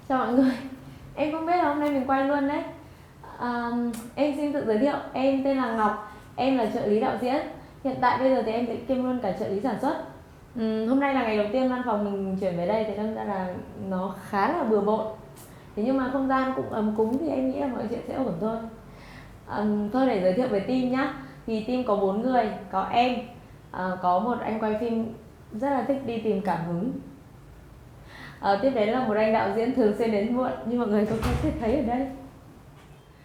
Chào mọi người. Em không biết là hôm nay mình quay luôn đấy. Em xin tự giới thiệu, em tên là Ngọc, em là trợ lý đạo diễn. Hiện tại bây giờ thì em sẽ kiêm luôn cả trợ lý sản xuất. Hôm nay là ngày đầu tiên văn phòng mình chuyển về đây, thì đâm ra là nó khá là bừa bộn. Thế nhưng mà không gian cũng ấm cúng thì em nghĩ là mọi chuyện sẽ ổn thôi. Thôi để giới thiệu về team nhá. Thì team có 4 người, có em, có một anh quay phim rất là thích đi tìm cảm hứng. Tiếp đến là một anh đạo diễn thường xuyên đến muộn, nhưng mọi người có thể thấy ở đây.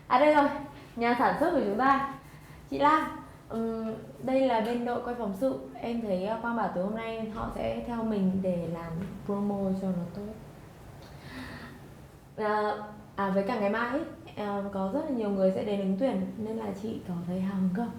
À đây rồi, nhà sản xuất của chúng ta, chị Lan. Đây là bên đội quay phóng sự. Em thấy Quang bảo từ hôm nay họ sẽ theo mình để làm promo cho nó tốt. Với cả ngày mai ấy, có rất là nhiều người sẽ đến ứng tuyển, nên là chị có thấy hào hứng không?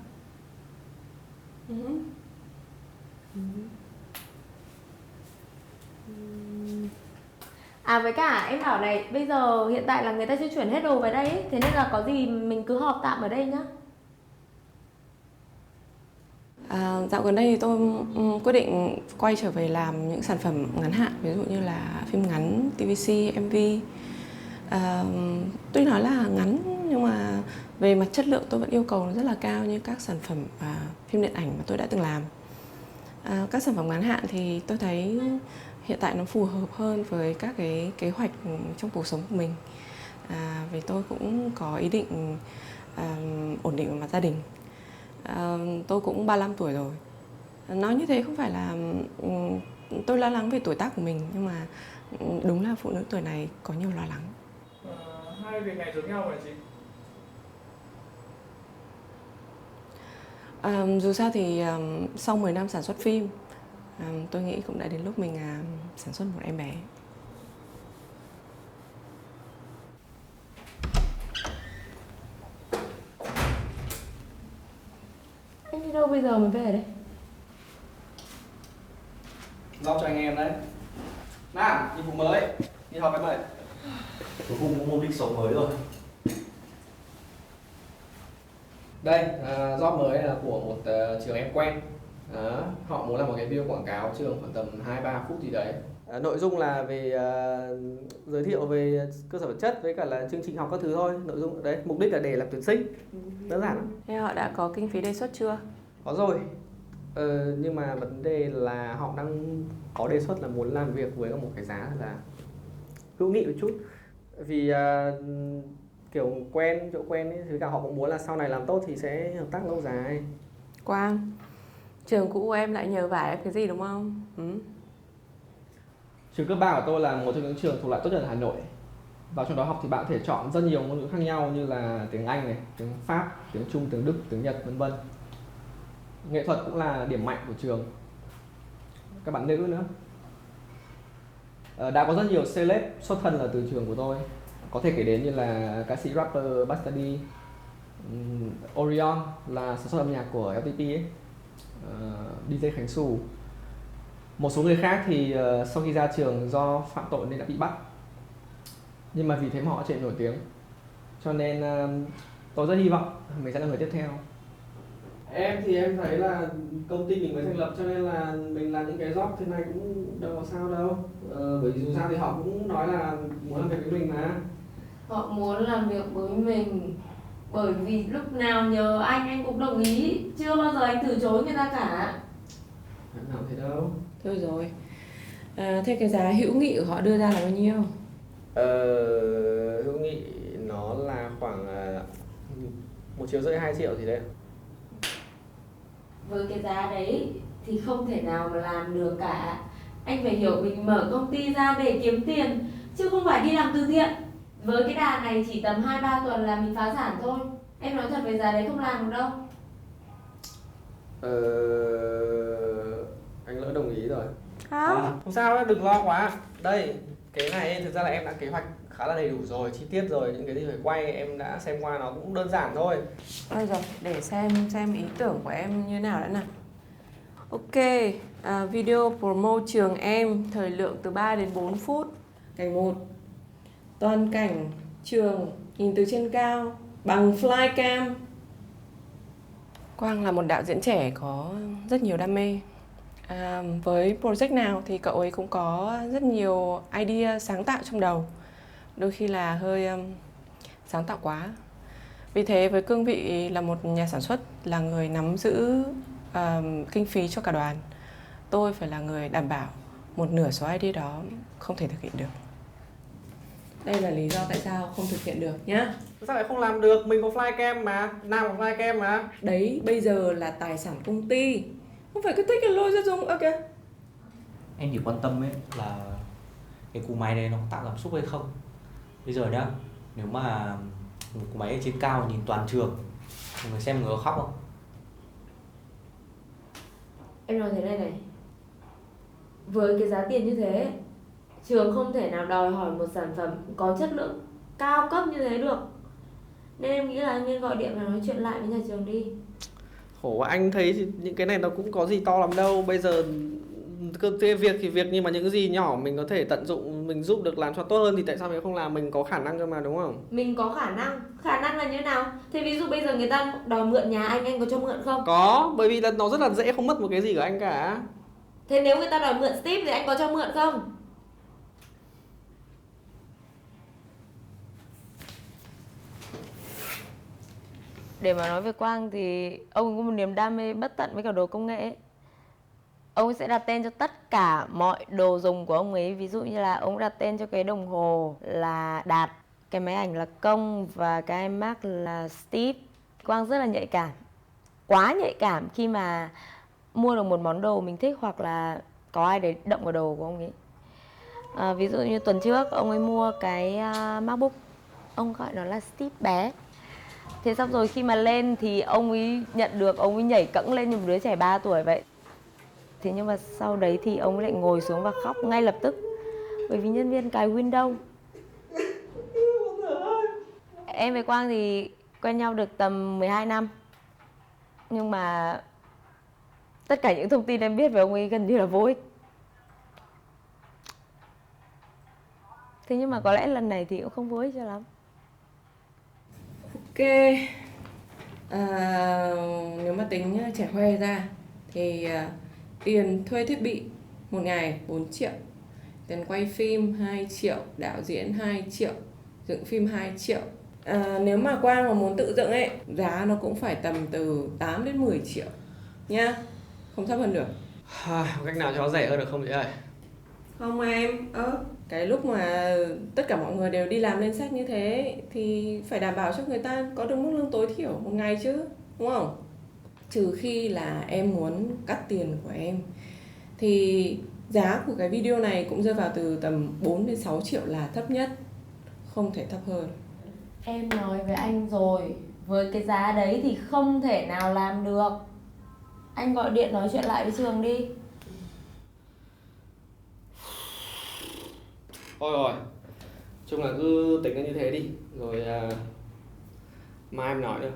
Với cả em bảo này, bây giờ hiện tại là người ta chưa chuyển hết đồ về đây ấy, thế nên là có gì mình cứ họp tạm ở đây nhá. Dạo gần đây thì tôi quyết định quay trở về làm những sản phẩm ngắn hạn, ví dụ như là phim ngắn, TVC, MV. Tuy nói là ngắn nhưng mà về mặt chất lượng tôi vẫn yêu cầu nó rất là cao như các sản phẩm phim điện ảnh mà tôi đã từng làm. Các sản phẩm ngắn hạn thì tôi thấy hiện tại nó phù hợp hơn với các cái kế hoạch trong cuộc sống của mình. Vì tôi cũng có ý định ổn định về mặt gia đình. Tôi cũng 35 tuổi rồi. Nói như thế không phải là tôi lo lắng về tuổi tác của mình, nhưng mà đúng là phụ nữ tuổi này có nhiều lo lắng. Hai việc này giống nhau hả chị? Dù sao thì sau 10 năm sản xuất phim, tôi nghĩ cũng đã đến lúc mình sản xuất một em bé. Anh đi đâu bây giờ mới về đây? Giao cho anh em đấy. Nam, nhiệm vụ mới. Đi họp em ơi. Cuối cùng có mục đích sống mới rồi. Đây, job mới là của một trường em quen. Đó, họ muốn làm một cái video quảng cáo trường khoảng tầm 2-3 phút gì đấy. Nội dung là về giới thiệu về cơ sở vật chất với cả là chương trình học các thứ thôi. Nội dung đấy, mục đích là để làm tuyển sinh. Đơn giản lắm. Thế họ đã có kinh phí đề xuất chưa? Có rồi. Nhưng mà vấn đề là họ đang có đề xuất là muốn làm việc với một cái giá là hữu nghị một chút. Vì kiểu quen, chỗ quen ấy, thì cả họ cũng muốn là sau này làm tốt thì sẽ hợp tác lâu dài. Quang, trường cũ của em lại nhờ vả em cái gì đúng không? Trường cấp 3 của tôi là một trong những trường thuộc loại tốt nhất ở Hà Nội. Vào trong đó học thì bạn có thể chọn rất nhiều ngôn ngữ khác nhau như là tiếng Anh này, tiếng Pháp, tiếng Trung, tiếng Đức, tiếng Nhật, vân vân. Nghệ thuật cũng là điểm mạnh của trường. Các bạn nữ nữa. Đã có rất nhiều celeb xuất thân là từ trường của tôi. Có thể kể đến như là ca sĩ rapper Bastady, Orion là sản xuất âm nhạc của LTP ấy, DJ Khánh Sù. Một số người khác thì sau khi ra trường do phạm tội nên đã bị bắt. Nhưng mà vì thế mà họ trở nên nổi tiếng. Cho nên tôi rất hy vọng mình sẽ là người tiếp theo. Em thì em thấy là công ty mình mới thành lập cho nên là mình làm những cái job thế này cũng đâu có sao đâu. Bởi vì dù sao thì họ cũng nói là muốn làm việc với mình mà. Họ muốn làm việc với mình bởi vì lúc nào nhờ anh cũng đồng ý. Chưa bao giờ anh từ chối người ta cả. Em nào thế đâu. Thôi rồi. Thế cái giá hữu nghị của họ đưa ra là bao nhiêu? Hữu nghị nó là khoảng 1,5 triệu 2 triệu gì đấy. Với cái giá đấy thì không thể nào mà làm được cả. Anh phải hiểu mình mở công ty ra để kiếm tiền, chứ không phải đi làm từ thiện. Với cái đà này chỉ tầm 2-3 tuần là mình phá sản thôi. Em nói thật, với giá đấy không làm được đâu. Anh Lỡ đồng ý rồi. Không sao, đừng lo quá. Đây, cái này thực ra là em đã kế hoạch khá là đầy đủ rồi, chi tiết rồi. Những cái gì phải quay em đã xem qua, nó cũng đơn giản thôi. Thôi rồi, để xem ý tưởng của em như nào đã nào. Ok, video promo trường em, thời lượng từ 3 đến 4 phút. Cảnh 1, toàn cảnh trường nhìn từ trên cao bằng flycam. Quang là một đạo diễn trẻ có rất nhiều đam mê. Với project nào thì cậu ấy cũng có rất nhiều idea sáng tạo trong đầu. đôi khi là hơi sáng tạo quá. Vì thế với cương vị là một nhà sản xuất, là người nắm giữ kinh phí cho cả đoàn, tôi phải là người đảm bảo một nửa số idea đó không thể thực hiện được. Đây là lý do tại sao không thực hiện được nhá. Sao lại không làm được? Mình có flycam mà, Nam có flycam mà. Đấy bây giờ là tài sản công ty, không phải cứ thích là lôi ra dùng. Ok. Em chỉ quan tâm ấy là cái cú máy này nó có tạo cảm xúc hay không. Bây giờ nhá, nếu mà một cú máy ở trên cao nhìn toàn trường, người xem người có khóc không? Em nói thế này này, với cái giá tiền như thế, trường không thể nào đòi hỏi một sản phẩm có chất lượng cao cấp như thế được. Nên em nghĩ là anh nên gọi điện và nói chuyện lại với nhà trường đi. Khổ quá, anh thấy thì những cái này nó cũng có gì to lắm đâu. Bây giờ cái việc thì việc, nhưng mà những cái gì nhỏ mình có thể tận dụng, mình giúp được làm cho tốt hơn thì tại sao mình không làm? Mình có khả năng cơ mà, đúng không? Mình có khả năng là như thế nào? Thế ví dụ bây giờ người ta đòi mượn nhà anh có cho mượn không? Có, bởi vì là nó rất là dễ, không mất một cái gì của anh cả. Thế nếu người ta đòi mượn Steve thì anh có cho mượn không? Để mà nói về Quang thì ông có một niềm đam mê bất tận với cả đồ công nghệ ấy. Ông ấy sẽ đặt tên cho tất cả mọi đồ dùng của ông ấy. Ví dụ như là ông đặt tên cho cái đồng hồ là Đạt, cái máy ảnh là Công và cái iMac là Steve. Quang rất là nhạy cảm, quá nhạy cảm khi mà mua được một món đồ mình thích hoặc là có ai đấy động vào đồ của ông ấy. Ví dụ như tuần trước ông ấy mua cái MacBook, ông gọi nó là Steve bé. Thế xong rồi khi mà lên thì ông ấy nhận được, ông ấy nhảy cẫng lên như một đứa trẻ 3 tuổi vậy. Thế nhưng mà sau đấy thì ông ấy lại ngồi xuống và khóc ngay lập tức, bởi vì nhân viên cài Windows. Em với Quang thì quen nhau được tầm 12 năm. Nhưng mà tất cả những thông tin em biết về ông ấy gần như là vô ích. Thế nhưng mà có lẽ lần này thì cũng không vô ích cho lắm. Ok. Nếu mà tính trẻ khoe ra thì tiền thuê thiết bị một ngày 4 triệu, tiền quay phim 2 triệu, đạo diễn 2 triệu, dựng phim 2 triệu. Nếu mà Quang mà muốn tự dựng ấy, giá nó cũng phải tầm từ 8 đến 10 triệu nhá, không thấp hơn được. Cách nào cho nó rẻ hơn được không chị ơi? Không em, cái lúc mà tất cả mọi người đều đi làm lên sách như thế thì phải đảm bảo cho người ta có được mức lương tối thiểu một ngày chứ, đúng không? Trừ khi là em muốn cắt tiền của em thì giá của cái video này cũng rơi vào từ tầm 4 đến 6 triệu là thấp nhất, không thể thấp hơn. Em nói với anh rồi, với cái giá đấy thì không thể nào làm được. Anh gọi điện nói chuyện lại với trường đi. Thôi rồi, chung là cứ tính như thế đi, rồi mai em nói nữa.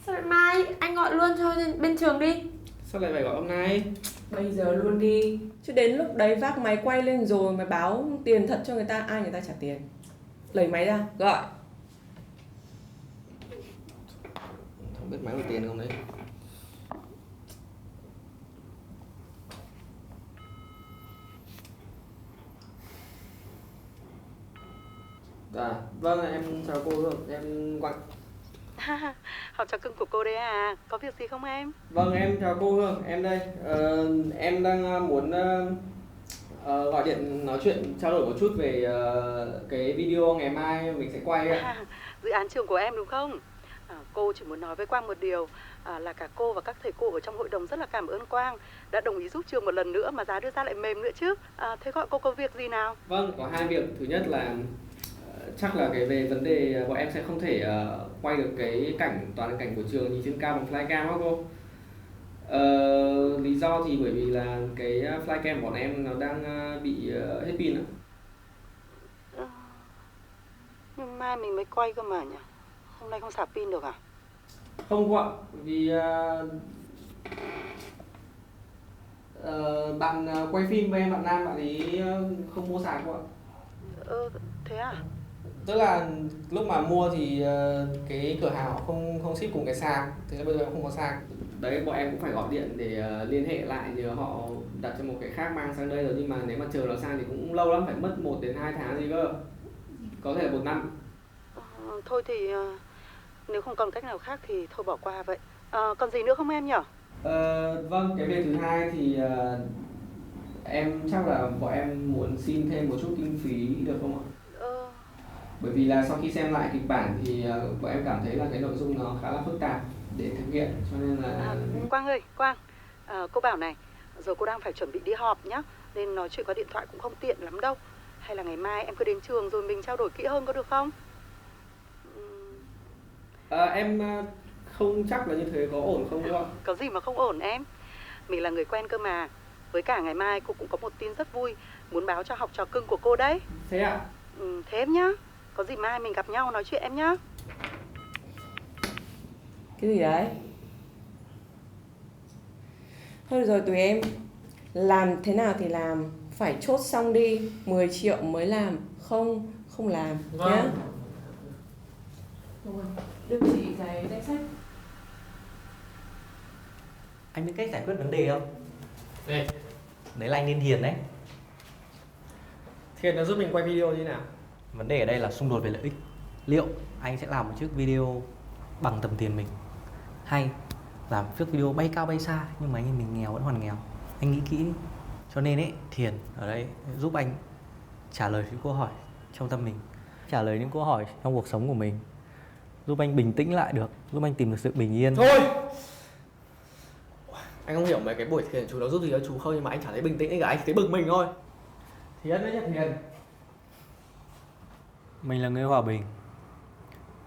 Sao lại mai? Anh gọi luôn cho bên trường đi. Sao lại phải gọi hôm nay? Bây giờ luôn đi, chứ đến lúc đấy vác máy quay lên rồi mà báo tiền thật cho người ta, ai người ta trả tiền. Lấy máy ra, gọi. Không biết máy có tiền không đấy. Vâng, em chào cô Hương, em Quang. Học trò cưng của cô đấy à, có việc gì không em? Vâng, em chào cô Hương, em đây. Em đang muốn gọi điện nói chuyện, trao đổi một chút về cái video ngày mai mình sẽ quay ạ. Dự án trường của em đúng không? Cô chỉ muốn nói với Quang một điều, là cả cô và các thầy cô ở trong hội đồng rất là cảm ơn Quang đã đồng ý giúp trường một lần nữa mà giá đưa ra lại mềm nữa chứ. Thế gọi cô có việc gì nào? Vâng, có hai việc. Thứ nhất là chắc là cái về vấn đề bọn em sẽ không thể quay được cái toàn cảnh của trường nhìn trên cao bằng flycam đó cô. Lý do thì bởi vì là cái flycam của bọn em nó đang bị hết pin ạ. Nhưng mai mình mới quay cơ mà nhỉ? Hôm nay không sạc pin được à? Không cô ạ, vì bạn quay phim với em, bạn nam, bạn ấy không mua sạc cô ạ. Thế à? Tức là lúc mà mua thì cái cửa hàng họ không ship cùng cái sạc, thế là bây giờ không có sạc. Đấy, bọn em cũng phải gọi điện để liên hệ lại nhờ họ đặt cho một cái khác mang sang đây rồi, nhưng mà nếu mà chờ nó sang thì cũng lâu lắm, phải mất 1 đến 2 tháng gì cơ. có thể là 1 năm. Thôi thì nếu không còn cách nào khác thì thôi bỏ qua vậy. Còn gì nữa không em nhở? Vâng, cái việc thứ hai thì em chắc là bọn em muốn xin thêm một chút kinh phí được không ạ? Bởi vì là sau khi xem lại kịch bản thì bọn em cảm thấy là cái nội dung nó khá là phức tạp để thực hiện, cho nên là... Quang ơi, Quang, cô bảo này, giờ cô đang phải chuẩn bị đi họp nhá, nên nói chuyện qua điện thoại cũng không tiện lắm đâu. Hay là ngày mai em cứ đến trường rồi mình trao đổi kỹ hơn có được không? Em không chắc là như thế có ổn không ạ? Có gì mà không ổn em. Mình là người quen cơ mà. Với cả ngày mai cô cũng có một tin rất vui muốn báo cho học trò cưng của cô đấy. Thế ạ? Thế em nhá. Có gì mai mình gặp nhau nói chuyện em nhá. Cái gì đấy? Thôi được rồi tụi em, làm thế nào thì làm, phải chốt xong đi, 10 triệu mới làm, không làm nhá. Đưa chị cái danh sách. Anh biết cách giải quyết vấn đề không? Đây. Đấy là anh nên Hiền đấy. Thiện nó giúp mình quay video như nào? Vấn đề ở đây là xung đột về lợi ích. Liệu anh sẽ làm một chiếc video bằng tầm tiền mình, hay làm chiếc video bay cao bay xa nhưng mà anh em mình nghèo vẫn hoàn nghèo? Anh nghĩ kỹ đi. Cho nên ấy, Thiền ở đây giúp anh trả lời những câu hỏi trong tâm mình, trả lời những câu hỏi trong cuộc sống của mình, giúp anh bình tĩnh lại được, giúp anh tìm được sự bình yên. Thôi! Anh không hiểu mấy cái buổi thiền chú nó giúp gì cho chú không, nhưng mà anh chả thấy bình tĩnh ấy cả, anh chỉ thấy bực mình thôi. Thiền đấy nhá, Thiền. Mình là người hòa bình.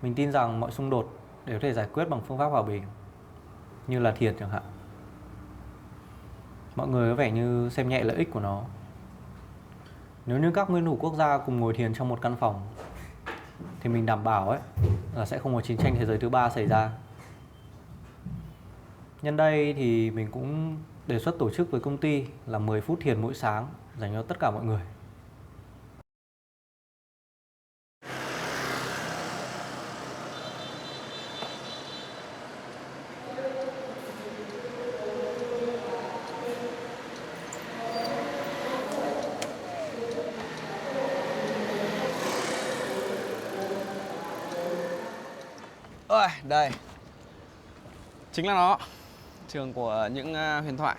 Mình tin rằng mọi xung đột đều có thể giải quyết bằng phương pháp hòa bình, như là thiền chẳng hạn. Mọi người có vẻ như xem nhẹ lợi ích của nó. Nếu như các nguyên thủ quốc gia cùng ngồi thiền trong một căn phòng thì mình đảm bảo là sẽ không có chiến tranh thế giới thứ 3 xảy ra. Nhân đây thì mình cũng đề xuất tổ chức với công ty là 10 phút thiền mỗi sáng dành cho tất cả mọi người. Ôi, đây. Chính là nó. Trường của những huyền thoại.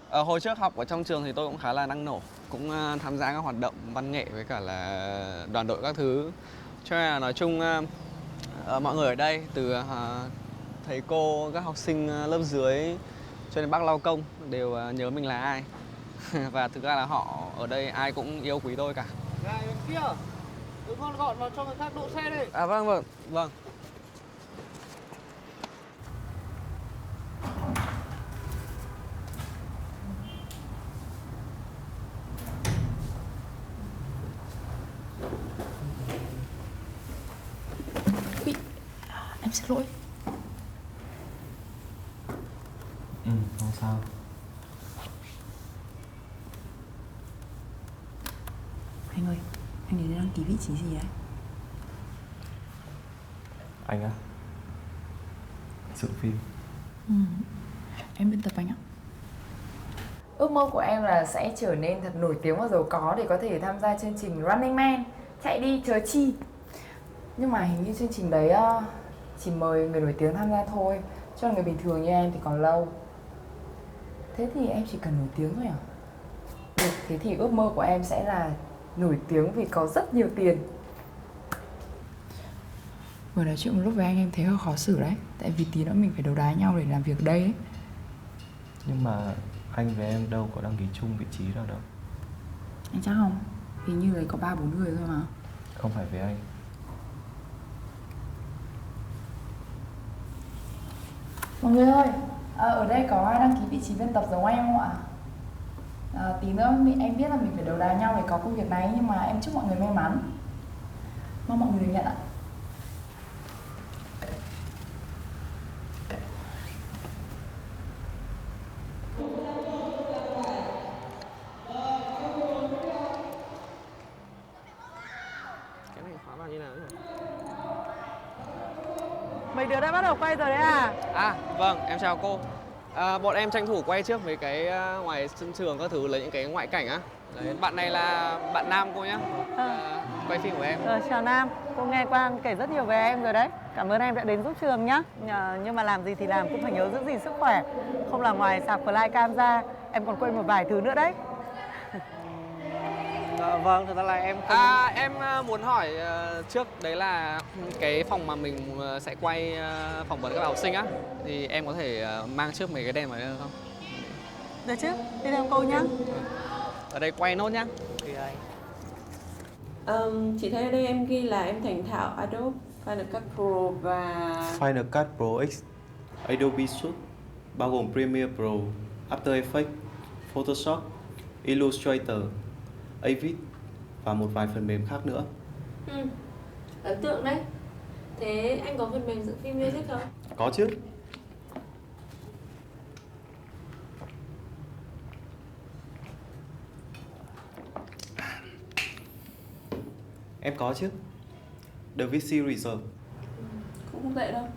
Hồi trước học ở trong trường thì tôi cũng khá là năng nổ, cũng tham gia các hoạt động văn nghệ với cả là đoàn đội các thứ. Cho nên là nói chung mọi người ở đây, từ thầy cô, các học sinh lớp dưới cho đến bác lao công đều nhớ mình là ai. Và thực ra là họ ở đây ai cũng yêu quý tôi cả. Này bên kia, đừng con gọn vào cho người khác đỗ xe đi. À vâng. Em xin lỗi. Không sao. Anh ơi, anh đến đây đăng ký vị trí gì đấy? Anh á? Dựng phim. Em biên tập anh ạ. Ước mơ của em là sẽ trở nên thật nổi tiếng và giàu có để có thể tham gia chương trình Running Man, chạy đi chớ chi. Nhưng mà hình như chương trình đấy chỉ mời người nổi tiếng tham gia thôi, cho người bình thường như em thì còn lâu. Thế thì em chỉ cần nổi tiếng thôi à? Được, thế thì ước mơ của em sẽ là nổi tiếng vì có rất nhiều tiền. Vừa nói chuyện một lúc với anh em thấy hơi khó xử đấy. Tại vì tí nữa mình phải đấu đá nhau để làm việc ở đây ấy. Nhưng mà anh với em đâu có đăng ký chung vị trí nào đâu. Anh chắc không? Hình như đấy có 3-4 người thôi mà. Không phải với anh. Mọi người ơi, ở đây có ai đăng ký vị trí biên tập giống em không ạ? Tí nữa em biết là mình phải đấu đá nhau để có công việc này, nhưng mà em chúc mọi người may mắn. Mong mọi người được nhận ạ. Cái này khóa vào như nào rồi? Mấy đứa đã bắt đầu quay rồi đấy à? À vâng, em chào cô. Bọn em tranh thủ quay trước với cái ngoài sân trường các thứ, lấy những cái ngoại cảnh á. Đấy, bạn này là bạn Nam cô nhá. Quay phim của em. Chào Nam, cô nghe Quang kể rất nhiều về em rồi đấy. Cảm ơn em đã đến giúp trường nhá. Nhưng mà làm gì thì làm cũng phải nhớ giữ gìn sức khỏe. Không là ngoài sạc flycam ra, em còn quên một vài thứ nữa đấy. Vâng, thật ra là em không... Em muốn hỏi trước đấy là cái phòng mà mình sẽ quay phỏng vấn các bạn học sinh á, thì em có thể mang trước mấy cái đèn vào đây được không? Được chứ, đi theo cô nhá. Ở đây quay nốt nhá. Chị thấy ở đây em ghi là em thành thạo Adobe Final Cut Pro và Final Cut Pro X, Adobe Suite, bao gồm Premiere Pro, After Effects, Photoshop, Illustrator, Avid và một vài phần mềm khác nữa. ấn tượng đấy. Thế anh có phần mềm dựng phim music không? Có chứ. Em có chứ. DaVinci Resolve. Cũng không tệ đâu.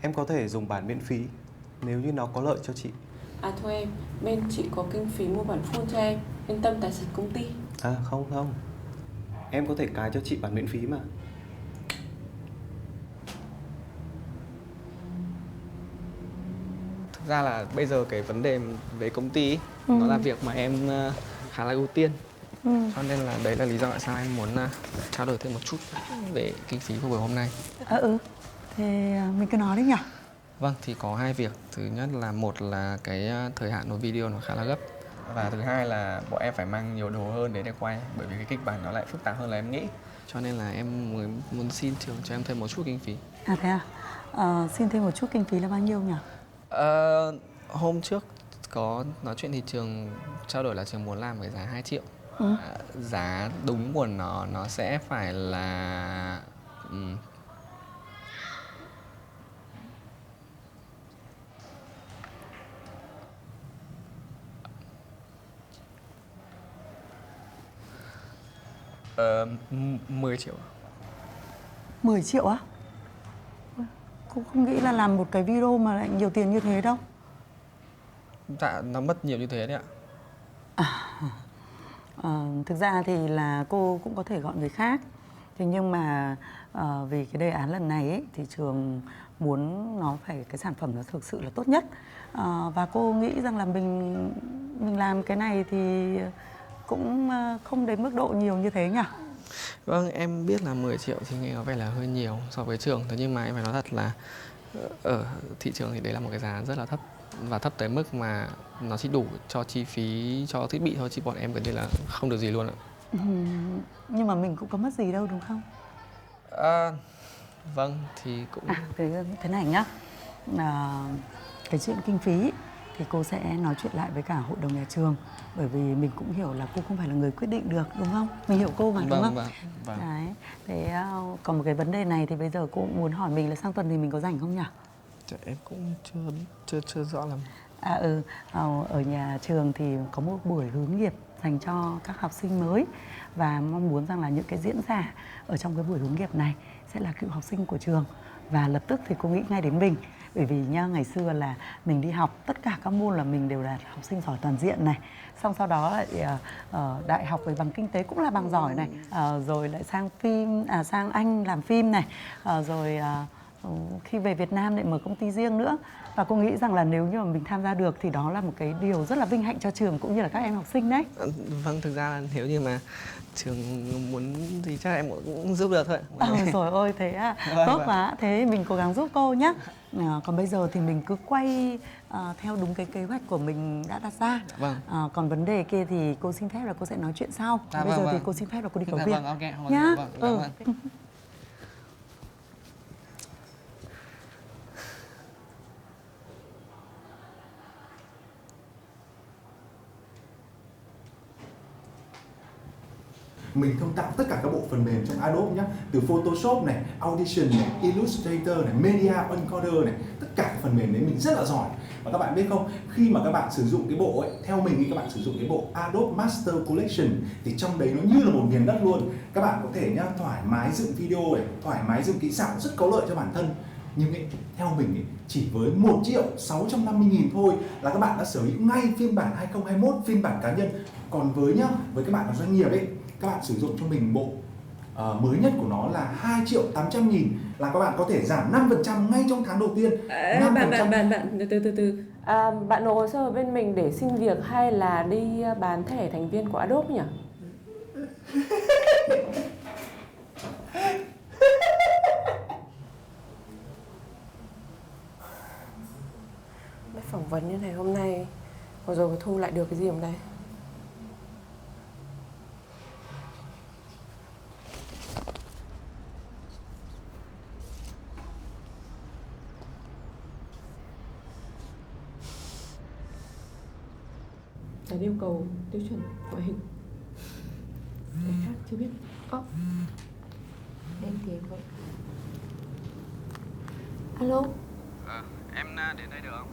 Em có thể dùng bản miễn phí nếu như nó có lợi cho chị. Thôi em, bên chị có kinh phí mua bản full cho em. Yên tâm tài sản công ty. Không. Em có thể cài cho chị bản miễn phí mà. Thực ra là bây giờ cái vấn đề về công ty ấy, nó là việc mà em khá là ưu tiên. Cho nên là đấy là lý do tại sao em muốn trao đổi thêm một chút về kinh phí của buổi hôm nay. Thế mình cứ nói đấy nhỉ? Vâng, thì có hai việc. Thứ nhất là một là cái thời hạn nối video nó khá là gấp. Và thứ hai là bọn em phải mang nhiều đồ hơn để quay. Bởi vì cái kịch bản nó lại phức tạp hơn là em nghĩ. Cho nên là em muốn xin trường cho em thêm một chút kinh phí. Thế à? Xin thêm một chút kinh phí là bao nhiêu nhỉ? Hôm trước có nói chuyện thì trường trao đổi là trường muốn làm với giá 2 triệu. Giá đúng của nó sẽ phải là 10 triệu. 10 triệu á? Cô không nghĩ là làm một cái video mà lại nhiều tiền như thế đâu. Dạ, nó mất nhiều như thế đấy ạ. Thực ra thì là cô cũng có thể gọi người khác. Thế nhưng mà vì cái đề án lần này ấy, thì trường muốn nó phải cái sản phẩm nó thực sự là tốt nhất. Và cô nghĩ rằng là mình làm cái này thì cũng không đến mức độ nhiều như thế nhỉ? Vâng, em biết là 10 triệu thì nghe có vẻ là hơi nhiều so với trường. Thế nhưng mà em phải nói thật là ở thị trường thì đấy là một cái giá rất là thấp. Và thấp tới mức mà nó chỉ đủ cho chi phí cho thiết bị thôi, chứ bọn em gần như là không được gì luôn ạ. Nhưng mà mình cũng có mất gì đâu đúng không? Vâng, thì cũng... Thế này nhá. Cái chuyện kinh phí thì cô sẽ nói chuyện lại với cả hội đồng nhà trường. Bởi vì mình cũng hiểu là cô không phải là người quyết định được, đúng không? Mình hiểu cô mà, đúng không? Vâng. Đấy. Thế còn một cái vấn đề này thì bây giờ cô muốn hỏi mình là sang tuần thì mình có rảnh không nhỉ? Em cũng chưa rõ lắm. Ở nhà trường thì có một buổi hướng nghiệp dành cho các học sinh mới. Và mong muốn rằng là những cái diễn giả ở trong cái buổi hướng nghiệp này sẽ là cựu học sinh của trường. Và lập tức thì cô nghĩ ngay đến mình. Bởi vì nha, ngày xưa là mình đi học tất cả các môn là mình đều là học sinh giỏi toàn diện này. Xong sau đó lại đại học về bằng kinh tế cũng là bằng giỏi này. Rồi lại sang Anh làm phim này. Rồi khi về Việt Nam lại mở công ty riêng nữa. Và cô nghĩ rằng là nếu như mà mình tham gia được thì đó là một cái điều rất là vinh hạnh cho trường cũng như là các em học sinh đấy. Vâng, thực ra là nếu như mà trường muốn thì chắc em cũng giúp được thôi. Rồi ôi thế à, tốt quá. Thế mình cố gắng giúp cô nhé. Còn bây giờ thì mình cứ quay theo đúng cái kế hoạch của mình đã đặt ra. Còn vấn đề kia thì cô xin phép là cô sẽ nói chuyện sau. Bây giờ thì cô xin phép là cô đi có việc nhá. Mình thông tạo tất cả các bộ phần mềm trong Adobe nhé, từ Photoshop này, Audition này, Illustrator này, Media Encoder này, tất cả các phần mềm đấy mình rất là giỏi. Và các bạn biết không, khi mà các bạn sử dụng cái bộ ấy, theo mình thì các bạn sử dụng cái bộ Adobe Master Collection thì trong đấy nó như là một miền đất luôn. Các bạn có thể nhá, thoải mái dựng video này, thoải mái dựng kỹ xảo rất có lợi cho bản thân. Nhưng ấy, theo mình ấy, chỉ với 1.650.000 thôi là các bạn đã sở hữu ngay phiên bản 2021, phiên bản cá nhân Còn với các bạn là doanh nghiệp ấy, các bạn sử dụng cho mình bộ mới nhất của nó là 2.800.000 là các bạn có thể giảm 5% ngay trong tháng đầu tiên. Bạn từ bạn nộp hồ sơ ở bên mình để xin việc hay là đi bán thẻ thành viên của Adobe nhỉ? Cái phỏng vấn như này hôm nay vừa rồi có thu lại được cái gì không đây? Là yêu cầu tiêu chuẩn ngoại hình. Cái khác chưa biết. Em thì em vậy. Alo, Em đến đây được không?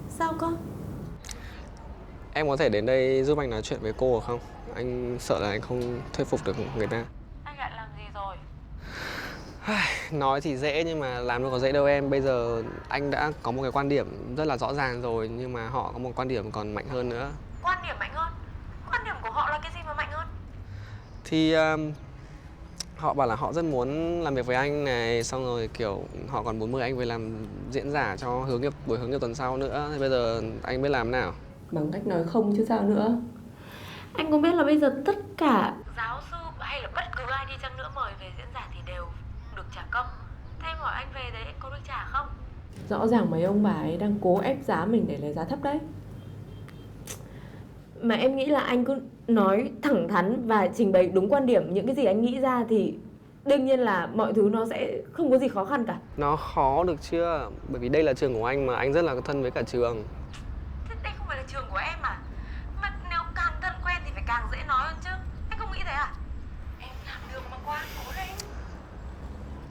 sao cơ? Em có thể đến đây giúp anh nói chuyện với cô được không? Anh sợ là anh không thuyết phục được người ta. Anh lại làm gì rồi? Nói thì dễ nhưng mà làm đâu có dễ đâu em. Bây giờ anh đã có một cái quan điểm rất là rõ ràng rồi, nhưng mà họ có một quan điểm còn mạnh hơn nữa. Quan điểm mạnh hơn? Quan điểm của họ là cái gì mà mạnh hơn? Thì họ bảo là họ rất muốn làm việc với anh này, xong rồi kiểu họ còn muốn mời anh về làm diễn giả cho buổi hướng nghiệp tuần sau nữa. Thì bây giờ anh biết làm nào? Bằng cách nói không chứ sao nữa. Anh có biết là bây giờ tất cả giáo sư hay là bất cứ ai đi chăng nữa mời về diễn giả thì đều được trả công. Thế em hỏi anh về đấy có được trả không? Rõ ràng mấy ông bà ấy đang cố ép giá mình để lấy giá thấp đấy. Mà em nghĩ là anh cứ nói thẳng thắn và trình bày đúng quan điểm, những cái gì anh nghĩ ra thì đương nhiên là mọi thứ nó sẽ không có gì khó khăn cả. Nó khó được chưa? Bởi vì đây là trường của anh mà anh rất là thân với cả trường. Thế đây không phải là trường của em à? Mà nếu càng thân quen thì phải càng dễ nói hơn chứ. Anh không nghĩ thế à? Em làm được mà qua, cố lên.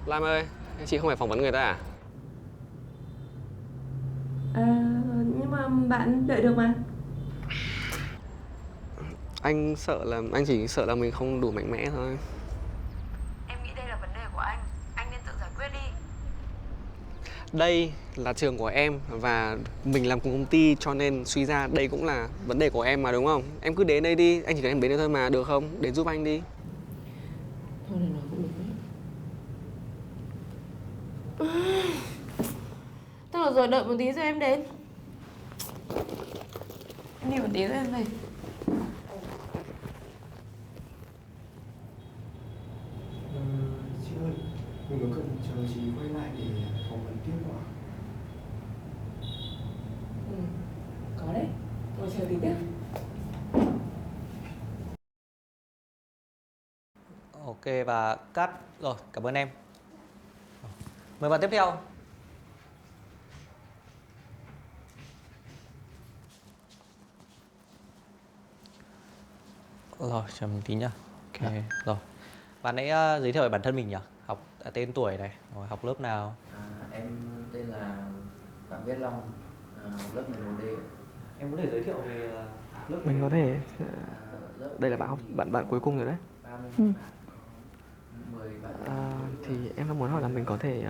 Lam ơi, chị không phải phỏng vấn người ta à? Nhưng mà bạn đợi được mà. Anh chỉ sợ là mình không đủ mạnh mẽ thôi. Em nghĩ đây là vấn đề của anh nên tự giải quyết đi. Đây là trường của em và mình làm cùng công ty, cho nên suy ra đây cũng là vấn đề của em mà, đúng không? Em cứ đến đây đi, anh chỉ cần em đến đây thôi mà, được không? Đến giúp anh đi. Thôi là nói cũng được đấy. Tức là rồi đợi một tí rồi em đến. Em đi một tí rồi em về. Chị ơi, mình có cần chờ chị quay lại để phỏng vấn tiếp không ạ? Có đấy, ngồi chờ tí tiếp. Ok và cắt. Rồi, cảm ơn em. Mời bạn tiếp theo. Rồi, chờ một tí nhá. Ok, rồi. Bạn hãy giới thiệu về bản thân mình nhỉ? Học tên tuổi này, rồi học lớp nào? Em tên là Phạm Viết Long, lớp 11D. Em có thể giới thiệu về lớp Mình có thể. Đây là bạn cuối cùng rồi đấy. Thì em đang muốn hỏi là mình có thể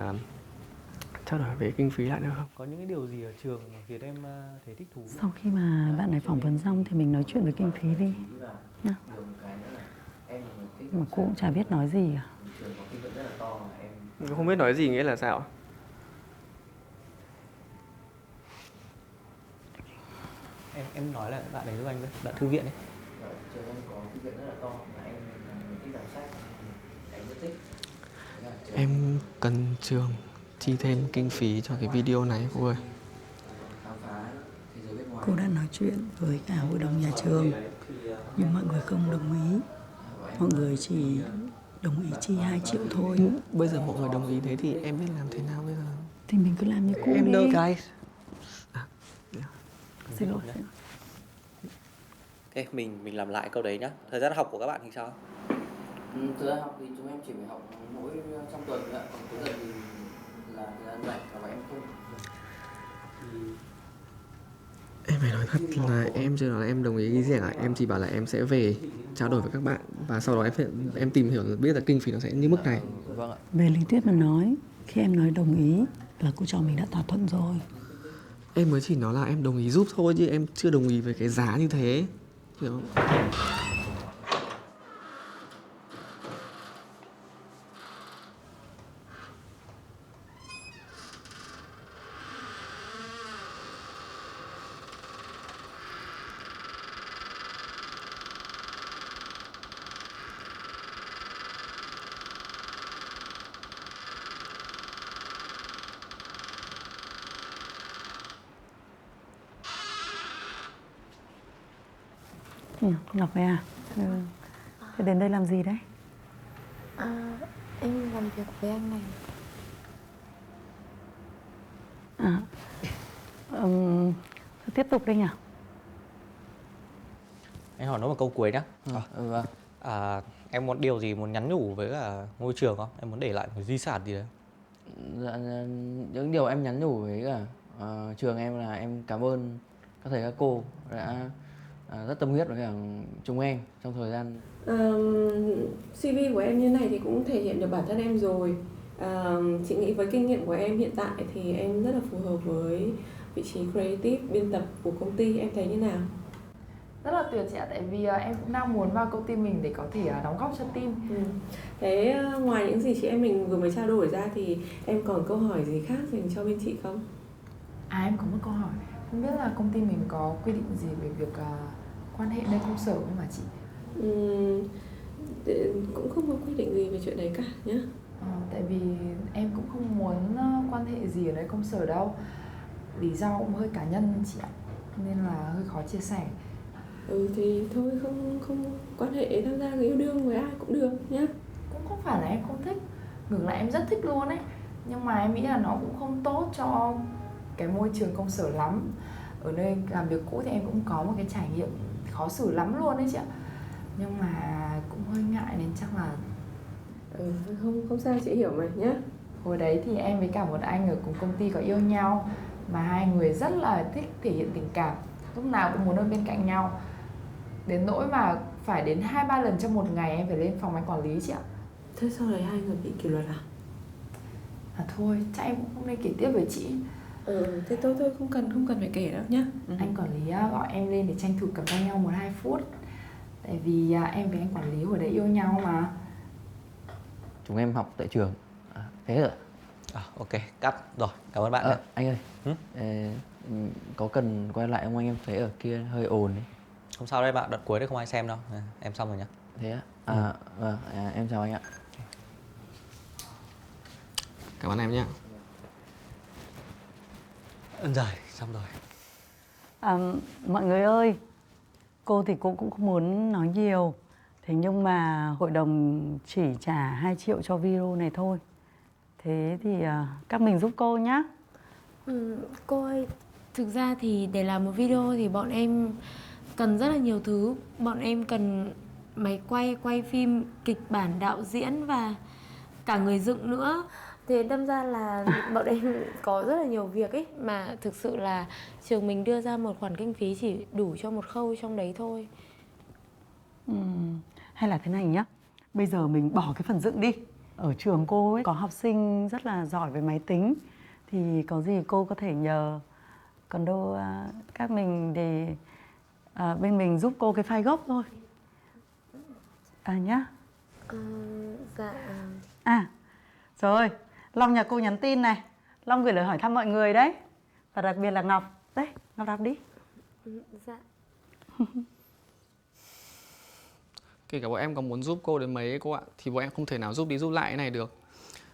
trao đổi về kinh phí lại được không? Có những cái điều gì ở trường mà khiến em thấy thích thú? Sau khi mà bạn ấy phỏng vấn xong thì mình nói chuyện về kinh phí đi nhá. Mà cô cũng chả biết nói gì à. Mình không biết nói gì nghĩa là sao? Em nói là bạn ấy giúp anh với, bạn thư viện ấy. Trường em có thư viện rất là to mà em thích đọc sách, em rất thích. Em cần trường chi thêm kinh phí cho cái video này cô ơi. Cô đã nói chuyện với cả hội đồng nhà trường nhưng mọi người không đồng ý. Mọi người chỉ đồng ý chi 2 triệu thôi. Bây giờ mọi người đồng ý thế thì em biết làm thế nào bây giờ? Thì mình cứ làm như cũ Em đi. đâu guys. Xin lỗi. Ok, mình làm lại câu đấy nhá. Thời gian học của các bạn thì sao? Thời gian học thì chúng em chỉ phải học mỗi trong tuần thôi ạ. Còn cuối tuần thì là thời gian rảnh và bọn em không. Em phải nói thật là em chưa nói là em đồng ý cái gì cả. Em chỉ bảo là em sẽ về trao đổi với các bạn và sau đó em tìm hiểu biết là kinh phí nó sẽ như mức này. Vâng ạ. Về lý thuyết mà nói, khi em nói đồng ý là cô trò mình đã thỏa thuận rồi. Em mới chỉ nói là em đồng ý giúp thôi chứ em chưa đồng ý với cái giá như thế, hiểu không? Ngọc này à? Thế đến đây làm gì đấy? Em làm việc với anh này. Tiếp tục đi nhỉ? Anh hỏi nó một câu cuối nhá. Em muốn điều gì muốn nhắn nhủ với cả ngôi trường không? Em muốn để lại một di sản gì đấy? Dạ, những điều em nhắn nhủ với cả trường em là em cảm ơn các thầy các cô đã rất tâm huyết với cả chúng em trong thời gian. CV của em như này thì cũng thể hiện được bản thân em rồi. Chị nghĩ với kinh nghiệm của em hiện tại thì em rất là phù hợp với vị trí creative biên tập của công ty. Em thấy như nào? Rất là tuyệt chị ạ, tại vì em cũng đang muốn vào công ty mình để có thể đóng góp cho team. Thế ngoài những gì chị em mình vừa mới trao đổi ra thì em còn câu hỏi gì khác dành cho bên chị không? Em có một câu hỏi, không biết là công ty mình có quy định gì về việc quan hệ nơi công sở không hả chị? Cũng không có quy định gì về chuyện đấy cả nhé. Tại vì em cũng không muốn quan hệ gì ở nơi công sở đâu. Lý do cũng hơi cá nhân chị ạ, nên là hơi khó chia sẻ. Thì thôi không quan hệ tham gia người yêu đương với ai cũng được nhé. Cũng không phải là em không thích, ngược lại em rất thích luôn ấy. Nhưng mà em nghĩ là nó cũng không tốt cho cái môi trường công sở lắm. Ở nơi làm việc cũ thì em cũng có một cái trải nghiệm khó xử lắm luôn đấy chị ạ. Nhưng mà cũng hơi ngại nên chắc là không sao, chị hiểu mà nhé. Hồi đấy thì em với cả một anh ở cùng công ty có yêu nhau, mà hai người rất là thích thể hiện tình cảm, lúc nào cũng muốn ở bên cạnh nhau. Đến nỗi mà phải đến 2-3 lần trong một ngày em phải lên phòng anh quản lý chị ạ. Thế sau đấy hai người bị kỷ luật à? Thôi, chắc em cũng không nên kể tiếp với chị. Thế thôi không cần phải kể đâu nhá. Anh quản lý gọi em lên để tranh thủ cầm tay nhau 1-2 phút. Tại vì em với anh quản lý hồi đấy yêu nhau mà. Chúng em học tại trường. Thế rồi. Ok, cắt. Rồi, cảm ơn bạn nhé. Anh ơi, có cần quay lại không anh? Em thấy ở kia hơi ồn ấy. Không sao đấy bạn, đợt cuối đấy không ai xem đâu. Em xong rồi nhá. Thế á? Vâng, em chào anh ạ. Cảm ơn em nhé. Rồi, xong rồi. Mọi người ơi, cô thì cô cũng không muốn nói nhiều. Thế nhưng mà hội đồng chỉ trả 2 triệu cho video này thôi. Thế thì các mình giúp cô nhá. Cô ơi, thực ra thì để làm một video thì bọn em cần rất là nhiều thứ. Bọn em cần máy quay phim, kịch bản, đạo diễn và cả người dựng nữa. Thế đâm ra là bọn em có rất là nhiều việc ấy. Mà thực sự là trường mình đưa ra một khoản kinh phí chỉ đủ cho một khâu trong đấy thôi. Hay là thế này nhá, bây giờ mình bỏ cái phần dựng đi. Ở trường cô ấy có học sinh rất là giỏi về máy tính, thì có gì cô có thể nhờ. Còn đâu các mình để bên mình giúp cô cái file gốc thôi. Nhá. Dạ. Rồi, Long nhà cô nhắn tin này. Long gửi lời hỏi thăm mọi người đấy. Và đặc biệt là Ngọc. Đây, Ngọc đọc đi. Dạ. Kể cả bọn em có muốn giúp cô đến mấy ấy, cô ạ, thì bọn em không thể nào giúp đi giúp lại cái này được.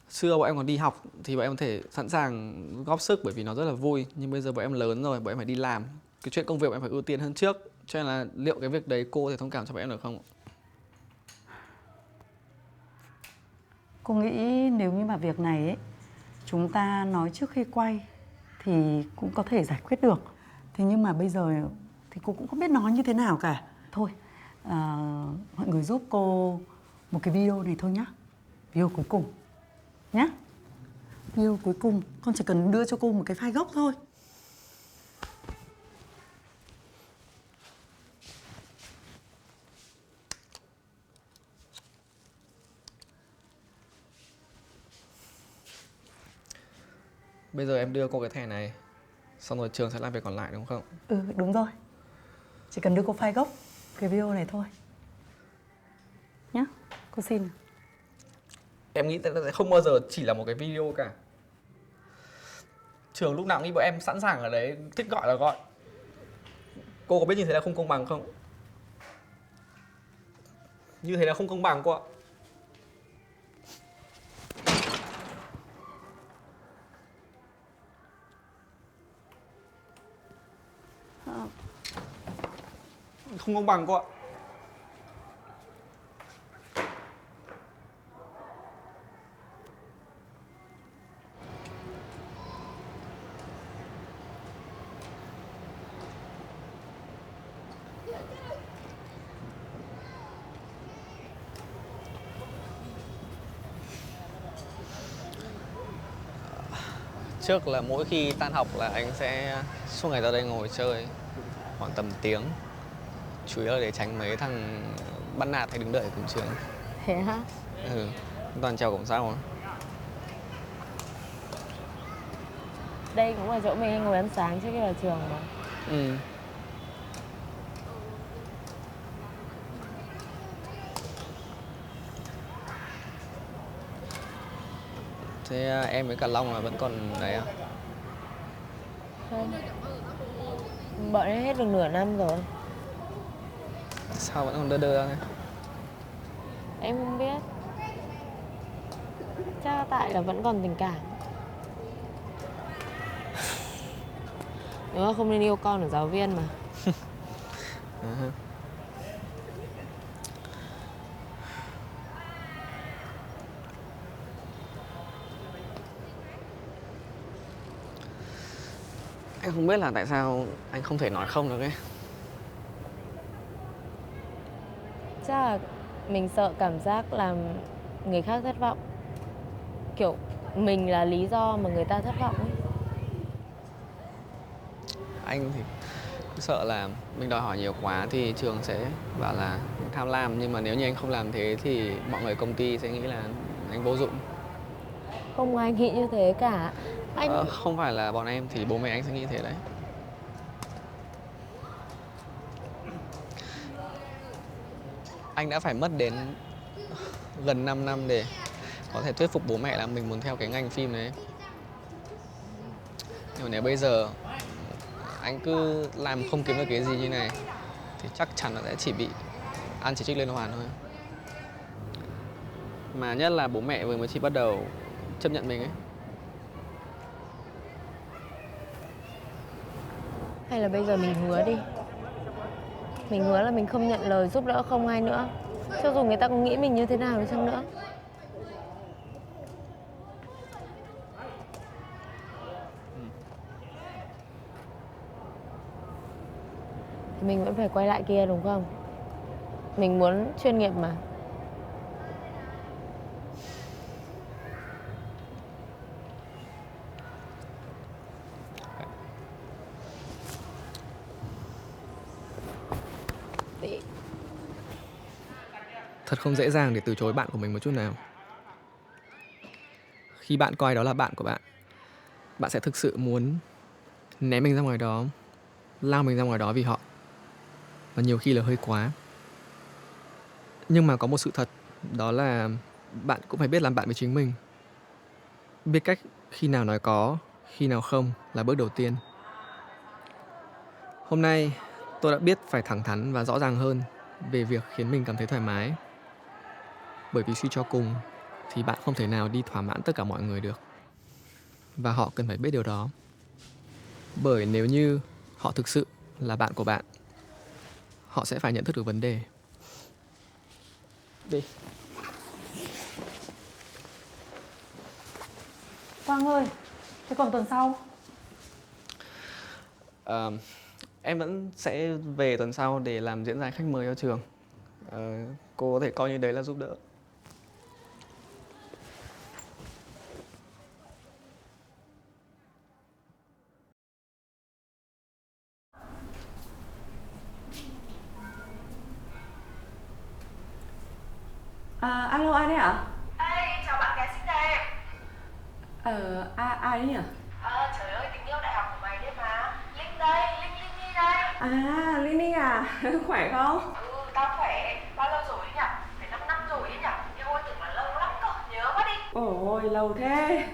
Xưa bọn em còn đi học thì bọn em có thể sẵn sàng góp sức bởi vì nó rất là vui. Nhưng bây giờ bọn em lớn rồi, bọn em phải đi làm. Cái chuyện công việc bọn em phải ưu tiên hơn trước. Cho nên là liệu cái việc đấy cô có thể thông cảm cho bọn em được không? Cô nghĩ nếu như mà việc này ấy, chúng ta nói trước khi quay thì cũng có thể giải quyết được. Thế nhưng mà bây giờ thì cô cũng không biết nói như thế nào cả. Thôi, mọi người giúp cô một cái video này thôi nhá. Video cuối cùng nhá. Video cuối cùng, con chỉ cần đưa cho cô một cái file gốc thôi. Bây giờ em đưa cô cái thẻ này. Xong rồi trường sẽ làm việc còn lại đúng không? Ừ, đúng rồi. Chỉ cần đưa cô file gốc cái video này thôi. Nhá, cô xin. Em nghĩ sẽ không bao giờ chỉ là một cái video cả. Trường lúc nào cũng nghĩ bọn em sẵn sàng ở đấy, thích gọi là gọi. Cô có biết như thế là không công bằng không? Như thế là không công bằng cô ạ. Không công bằng cô ạ. Trước là mỗi khi tan học là anh sẽ suốt ngày ra đây ngồi chơi khoảng tầm tiếng. Chủ yếu là để tránh mấy thằng bắt nạt hay đứng đợi ở cổng trường. Thế hả? Ừ, toàn trèo cổng sau. Đây cũng là chỗ mình hay ngồi ăn sáng trước khi vào trường mà. Ừ. Thế em với cả Long là vẫn còn đấy à? Không. Bọn em hết được nửa năm rồi. Sao vẫn còn đơ đơ ra thế? Em không biết. Chắc là tại là vẫn còn tình cảm. Nếu mà không nên yêu con là giáo viên mà. Anh không biết là tại sao anh không thể nói không được ấy. Chắc là mình sợ cảm giác làm người khác thất vọng. Kiểu mình là lý do mà người ta thất vọng ấy. Anh thì sợ là mình đòi hỏi nhiều quá thì trường sẽ bảo là tham lam. Nhưng mà nếu như anh không làm thế thì mọi người công ty sẽ nghĩ là anh vô dụng. Không ai nghĩ như thế cả. Anh... Không phải là bọn em thì bố mẹ anh sẽ nghĩ thế đấy. Anh đã phải mất đến gần 5 năm để có thể thuyết phục bố mẹ là mình muốn theo cái ngành phim này. Nhưng mà nếu bây giờ anh cứ làm không kiếm được cái gì như này thì chắc chắn là sẽ chỉ bị ăn chỉ trích liên hoàn thôi. Mà nhất là bố mẹ vừa mới chỉ bắt đầu chấp nhận mình ấy. Hay là bây giờ mình hứa đi. Mình hứa là mình không nhận lời giúp đỡ không ai nữa. Cho dù người ta có nghĩ mình như thế nào đi chăng nữa. Thì mình vẫn phải quay lại kia đúng không? Mình muốn chuyên nghiệp mà. Thật không dễ dàng để từ chối bạn của mình một chút nào. Khi bạn coi đó là bạn của bạn, bạn sẽ thực sự muốn ném mình ra ngoài đó, lao mình ra ngoài đó vì họ. Và nhiều khi là hơi quá. Nhưng mà có một sự thật, đó là bạn cũng phải biết làm bạn với chính mình. Biết cách khi nào nói có, khi nào không là bước đầu tiên. Hôm nay tôi đã biết phải thẳng thắn và rõ ràng hơn về việc khiến mình cảm thấy thoải mái. Bởi vì suy cho cùng thì bạn không thể nào đi thỏa mãn tất cả mọi người được. Và họ cần phải biết điều đó. Bởi nếu như họ thực sự là bạn của bạn, họ sẽ phải nhận thức được vấn đề. Đi. Quang ơi, thế còn tuần sau? Em vẫn sẽ về tuần sau để làm diễn giải khách mời cho trường. Cô có thể coi như đấy là giúp đỡ. Alo, ai đấy ạ? Ê, chào bạn gái xinh đẹp. Ai đấy nhỉ? Trời ơi, tình yêu đại học của mày đấy mà. À, Linh Linh à, khỏe không? Tao khỏe, bao lâu rồi nhỉ? Phải 5 năm rồi nhỉ? Nhưng ôi tưởng là lâu lắm cơ, nhớ quá đi. Ôi, lâu thế.